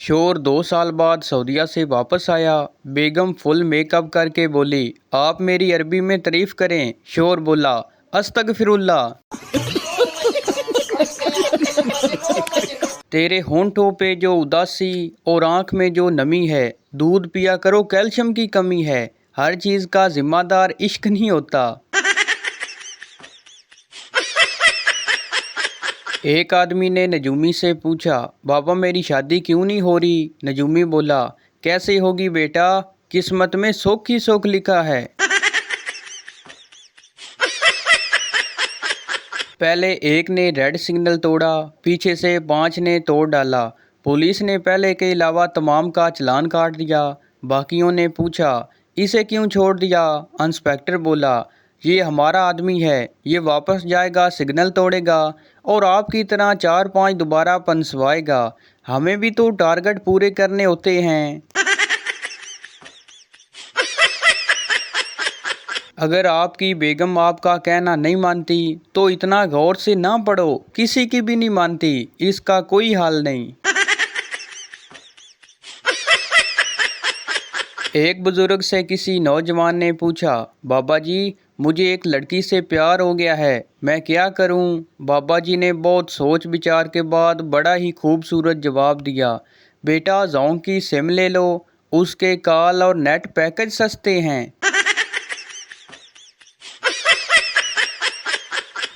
शोर 2 साल बाद सऊदीया से वापस आया। बेगम फुल मेकअप करके बोली, आप मेरी अरबी में तारीफ करें। शोर बोला, अस्तगफिरुल्लाह। तेरे होंठों पे जो उदासी और आंख में जो नमी है, दूध पिया करो कैल्शियम की कमी है। हर चीज का जिम्मेदार इश्क नहीं होता। एक आदमी ने नजूमी से पूछा, बाबा मेरी शादी क्यों नहीं हो रही। नजूमी बोला, कैसे होगी बेटा, किस्मत में सोख ही सोख लिखा है। पहले एक ने रेड सिग्नल तोड़ा, पीछे से 5 ने तोड़ डाला। पुलिस ने पहले के अलावा तमाम का चालान काट दिया। बाकियों ने पूछा, इसे क्यों छोड़ दिया। इंस्पेक्टर बोला, ये हमारा आदमी है, ये वापस जाएगा, सिग्नल तोड़ेगा और आपकी तरह 4-5 दोबारा पनसवाएगा। हमें भी तो टारगेट पूरे करने होते हैं। अगर आपकी बेगम आपका कहना नहीं मानती तो इतना गौर से ना पढ़ो, किसी की भी नहीं मानती, इसका कोई हाल नहीं। एक बुजुर्ग से किसी नौजवान ने पूछा, बाबा जी मुझे एक लड़की से प्यार हो गया है, मैं क्या करूं। बाबा जी ने बहुत सोच विचार के बाद बड़ा ही खूबसूरत जवाब दिया, बेटा जौं की सिम ले लो, उसके कॉल और नेट पैकेज सस्ते हैं।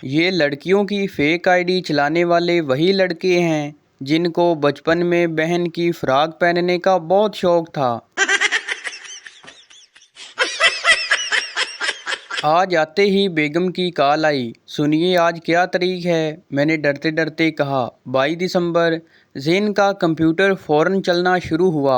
ये लड़कियों की फेक आईडी चलाने वाले वही लड़के हैं जिनको बचपन में बहन की फ्रॉक पहनने का बहुत शौक था। आज आते ही बेगम की कॉल आई, सुनिए आज क्या तारीख है। मैंने डरते डरते कहा, 22 दिसंबर। जेन का कंप्यूटर फ़ौरन चलना शुरू हुआ।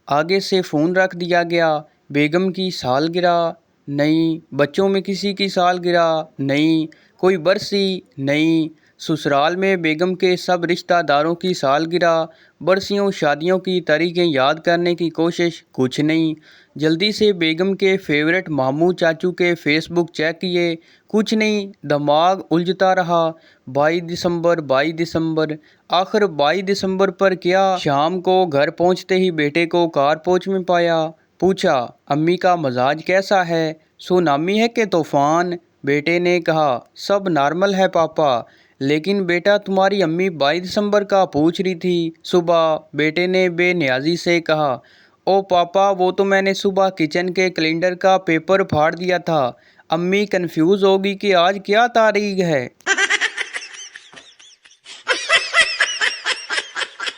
आगे से फ़ोन रख दिया गया। बेगम की सालगिरह नहीं, बच्चों में किसी की सालगिरह नहीं, कोई बरसी नहीं। ससुराल में बेगम के सब रिश्तेदारों की सालगिरह, बरसियों, शादियों की तारीखें याद करने की कोशिश, कुछ नहीं। जल्दी से बेगम के फेवरेट मामू चाचू के फेसबुक चेक किए, कुछ नहीं। दिमाग उलझता रहा। 22 दिसंबर, 22 दिसंबर, आखिर 22 दिसंबर पर क्या। शाम को घर पहुंचते ही बेटे को कार पोच में पाया। पूछा, अम्मी का मजाज कैसा है, सुनामी है कि तूफान। बेटे ने कहा, सब नॉर्मल है पापा, लेकिन बेटा तुम्हारी अम्मी 22 दिसंबर का पूछ रही थी सुबह। बेटे ने बेनियाजी से कहा, ओ पापा वो तो मैंने सुबह किचन के कैलेंडर का पेपर फाड़ दिया था, अम्मी कंफ्यूज होगी कि आज क्या तारीख है।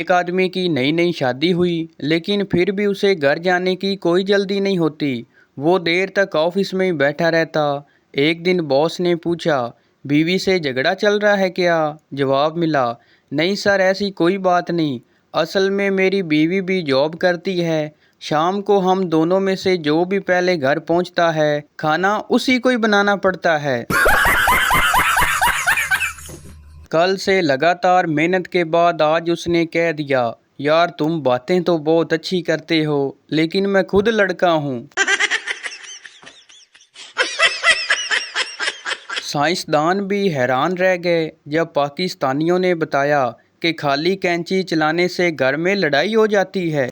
एक आदमी की नई नई शादी हुई, लेकिन फिर भी उसे घर जाने की कोई जल्दी नहीं होती। वो देर तक ऑफिस में ही बैठा रहता। एक दिन बॉस ने पूछा, बीवी से झगड़ा चल रहा है क्या। जवाब मिला, नहीं सर ऐसी कोई बात नहीं, असल में मेरी बीवी भी जॉब करती है, शाम को हम दोनों में से जो भी पहले घर पहुंचता है खाना उसी को ही बनाना पड़ता है। कल से लगातार मेहनत के बाद आज उसने कह दिया, यार तुम बातें तो बहुत अच्छी करते हो, लेकिन मैं खुद लड़का हूँ। साइंसदान भी हैरान रह गए जब पाकिस्तानियों ने बताया कि खाली कैंची चलाने से घर में लड़ाई हो जाती है।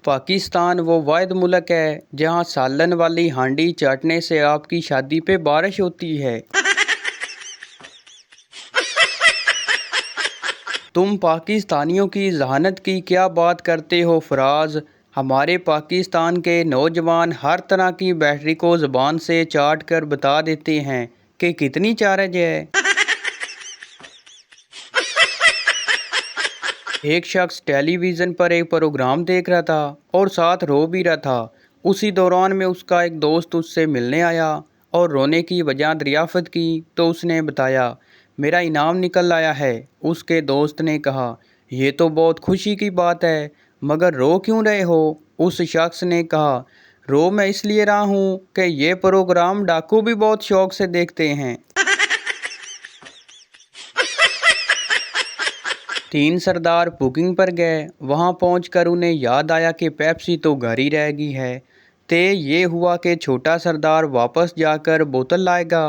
पाकिस्तान वो वाहिद मुल्क है जहाँ सालन वाली हांडी चाटने से आपकी शादी पे बारिश होती है। तुम पाकिस्तानियों की जहानत की क्या बात करते हो फराज, हमारे पाकिस्तान के नौजवान हर तरह की बैटरी को ज़बान से चाट कर बता देते हैं कि कितनी चार्ज है। एक शख्स टेलीविज़न पर एक प्रोग्राम देख रहा था और साथ रो भी रहा था। उसी दौरान में उसका एक दोस्त उससे मिलने आया और रोने की वजह दरियाफ़त की तो उसने बताया, मेरा इनाम निकल आया है। उसके दोस्त ने कहा, ये तो बहुत खुशी की बात है, मगर रो क्यों रहे हो। उस शख्स ने कहा, रो मैं इसलिए रहा हूँ कि ये प्रोग्राम डाकू भी बहुत शौक से देखते हैं। 3 सरदार बुकिंग पर गए। वहां पहुंचकर उन्हें याद आया कि पेप्सी तो घर ही रह गई है। ते ये हुआ कि छोटा सरदार वापस जाकर बोतल लाएगा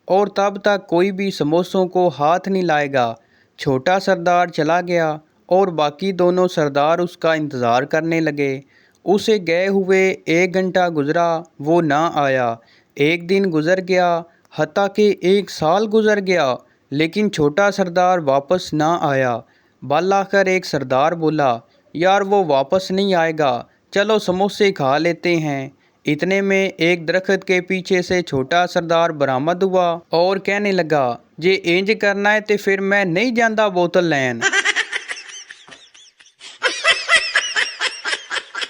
और तब तक कोई भी समोसों को हाथ नहीं लाएगा। छोटा सरदार चला गया और बाकी दोनों सरदार उसका इंतज़ार करने लगे। उसे गए हुए 1 घंटा गुज़रा, वो ना आया। 1 दिन गुज़र गया, हत्ता कि 1 साल गुज़र गया, लेकिन छोटा सरदार वापस ना आया। बल आकर एक सरदार बोला, यार वो वापस नहीं आएगा, चलो समोसे खा लेते हैं। इतने में एक दरख्त के पीछे से छोटा सरदार बरामद हुआ और कहने लगा, जे इंज करना है तो फिर मैं नहीं जाता बोतल लैन।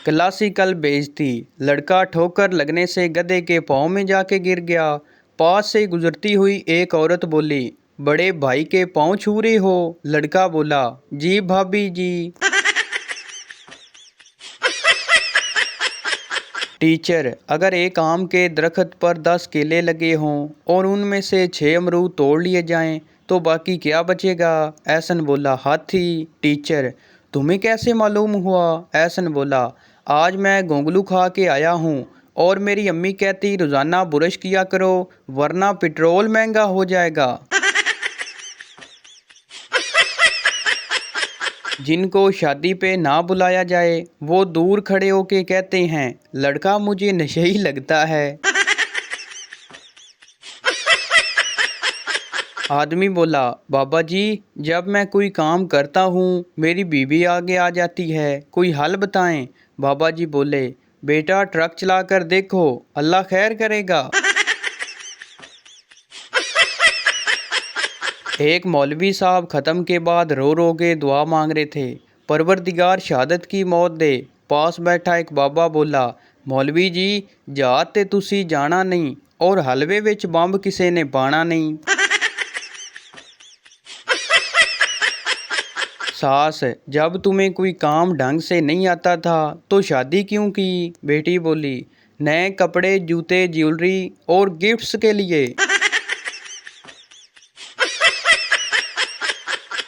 क्लासिकल बेइज्जती। लड़का ठोकर लगने से गधे के पाँव में जाके गिर गया। पास से गुजरती हुई एक औरत बोली, बड़े भाई के पाँव छू रहे हो? लड़का बोला, जी भाभी जी। टीचर, अगर एक आम के दरख्त पर 10 केले लगे हों और उनमें से 6 अमरूद तोड़ लिए जाएं, तो बाकी क्या बचेगा? ऐसन बोला, हाथी। टीचर, तुम्हें कैसे मालूम हुआ? ऐसन बोला, आज मैं गोंगलू खा के आया हूँ और मेरी अम्मी कहती रोज़ाना ब्रश किया करो वरना पेट्रोल महंगा हो जाएगा। जिनको शादी पे ना बुलाया जाए वो दूर खड़े होके कहते हैं, लड़का मुझे नशेही लगता है। आदमी बोला, बाबा जी, जब मैं कोई काम करता हूँ मेरी बीवी आगे आ जाती है, कोई हल बताएं। बाबा जी बोले, बेटा ट्रक चलाकर देखो, अल्लाह खैर करेगा। एक मौलवी साहब ख़त्म के बाद रो रो के दुआ मांग रहे थे, परवरदिगार शहादत की मौत दे। पास बैठा एक बाबा बोला, मौलवी जी, जात ते तुसी जाना नहीं और हलवे विच बंब किसे ने पाना नहीं। सास, जब तुम्हें कोई काम ढंग से नहीं आता था तो शादी क्यों की? बेटी बोली, नए कपड़े, जूते, ज्वेलरी और गिफ्ट्स के लिए।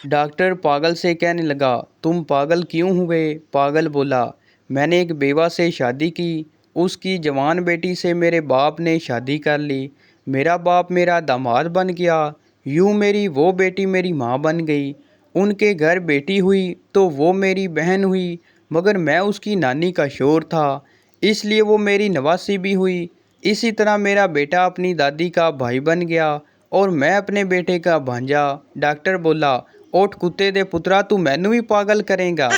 डॉक्टर पागल से कहने लगा, तुम पागल क्यों हुए? पागल बोला, मैंने एक बेवा से शादी की, उसकी जवान बेटी से मेरे बाप ने शादी कर ली, मेरा बाप मेरा दामाद बन गया, यूँ मेरी वो बेटी मेरी माँ बन गई। उनके घर बेटी हुई तो वो मेरी बहन हुई, मगर मैं उसकी नानी का शोर था, इसलिए वो मेरी नवासी भी हुई। इसी तरह मेरा बेटा अपनी दादी का भाई बन गया और मैं अपने बेटे का भांजा। डॉक्टर बोला, ओठ कुत्ते दे पुत्रा, तू मैनू भी पागल करेगा।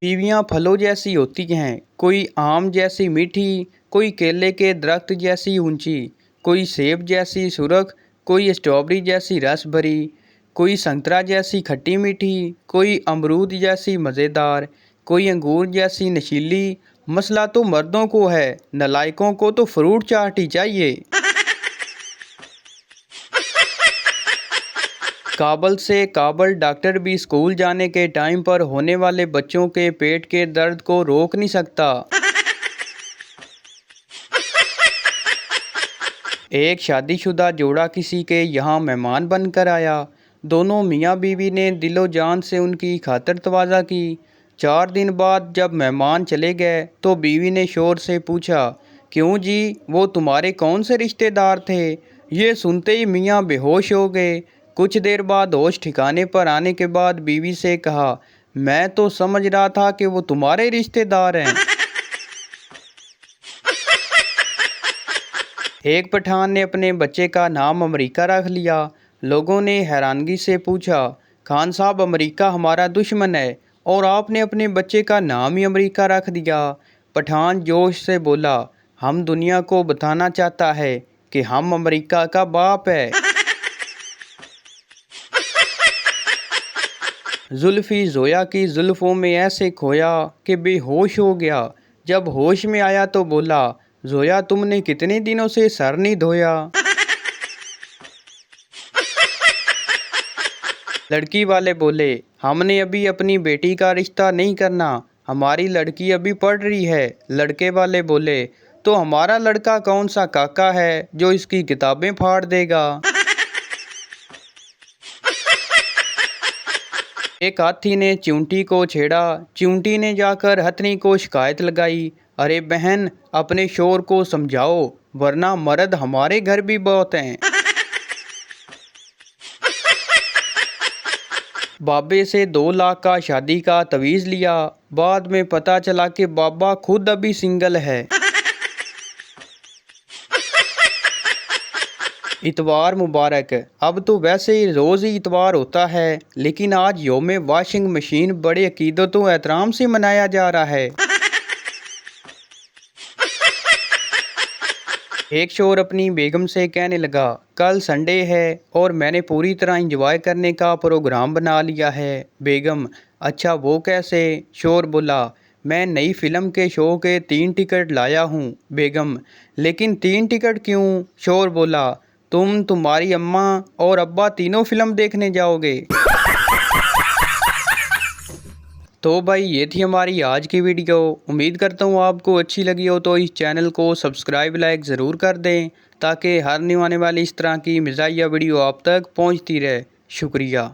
बीवियां फलों जैसी होती हैं, कोई आम जैसी मीठी, कोई केले के दरख्त जैसी ऊंची, कोई सेब जैसी सुरख, कोई स्ट्रॉबेरी जैसी रस भरी, कोई संतरा जैसी खट्टी मीठी, कोई अमरूद जैसी मज़ेदार, कोई अंगूर जैसी नशीली। मसला तो मर्दों को है, नालायकों को तो फ्रूट चाट ही चाहिए। काबल से काबल डॉक्टर भी स्कूल जाने के टाइम पर होने वाले बच्चों के पेट के दर्द को रोक नहीं सकता। एक शादीशुदा जोड़ा किसी के यहाँ मेहमान बनकर आया। दोनों मियाँ बीवी ने दिलो जान से उनकी खातिर तवाज़ा की। 4 दिन बाद जब मेहमान चले गए तो बीवी ने शोर से पूछा, क्यों जी, वो तुम्हारे कौन से रिश्तेदार थे? ये सुनते ही मियाँ बेहोश हो गए। कुछ देर बाद होश ठिकाने पर आने के बाद बीवी से कहा, मैं तो समझ रहा था कि वो तुम्हारे रिश्तेदार हैं। एक पठान ने अपने बच्चे का नाम अमेरिका रख लिया। लोगों ने हैरानगी से पूछा, खान साहब, अमेरिका हमारा दुश्मन है और आपने अपने बच्चे का नाम ही अमेरिका रख दिया। पठान जोश से बोला, हम दुनिया को बताना चाहता है कि हम अमेरिका का बाप है। जुल्फ़ी जोया की जुल्फ़ों में ऐसे खोया कि बेहोश हो गया। जब होश में आया तो बोला, जोया, तुमने कितने दिनों से सर नहीं धोया? लड़की वाले बोले, हमने अभी अपनी बेटी का रिश्ता नहीं करना, हमारी लड़की अभी पढ़ रही है। लड़के वाले बोले, तो हमारा लड़का कौन सा काका है जो इसकी किताबें फाड़ देगा? एक हाथी ने चिंटी को छेड़ा। चिंटी ने जाकर हथनी को शिकायत लगाई, अरे बहन, अपने शोर को समझाओ वरना मर्द हमारे घर भी बहुत हैं। बाबे से 2 लाख का शादी का तवीज़ लिया, बाद में पता चला कि बाबा खुद अभी सिंगल है। इतवार मुबारक। अब तो वैसे रोज़ ही इतवार होता है, लेकिन आज यौम वाशिंग मशीन बड़े अकीदत व एहतराम से मनाया जा रहा है। एक शोर अपनी बेगम से कहने लगा, कल संडे है और मैंने पूरी तरह इंजॉय करने का प्रोग्राम बना लिया है। बेगम, अच्छा वो कैसे? शोर बोला, मैं नई फिल्म के शो के 3 टिकट लाया हूँ। बेगम, लेकिन 3 टिकट क्यों? शोर बोला, तुम्हारी अम्मा और अब्बा तीनों फिल्म देखने जाओगे। तो भाई ये थी हमारी आज की वीडियो। उम्मीद करता हूँ आपको अच्छी लगी हो, तो इस चैनल को सब्सक्राइब लाइक ज़रूर कर दें ताकि हर न्यू आने वाली इस तरह की मज़ाहिया वीडियो आप तक पहुँचती रहे। शुक्रिया।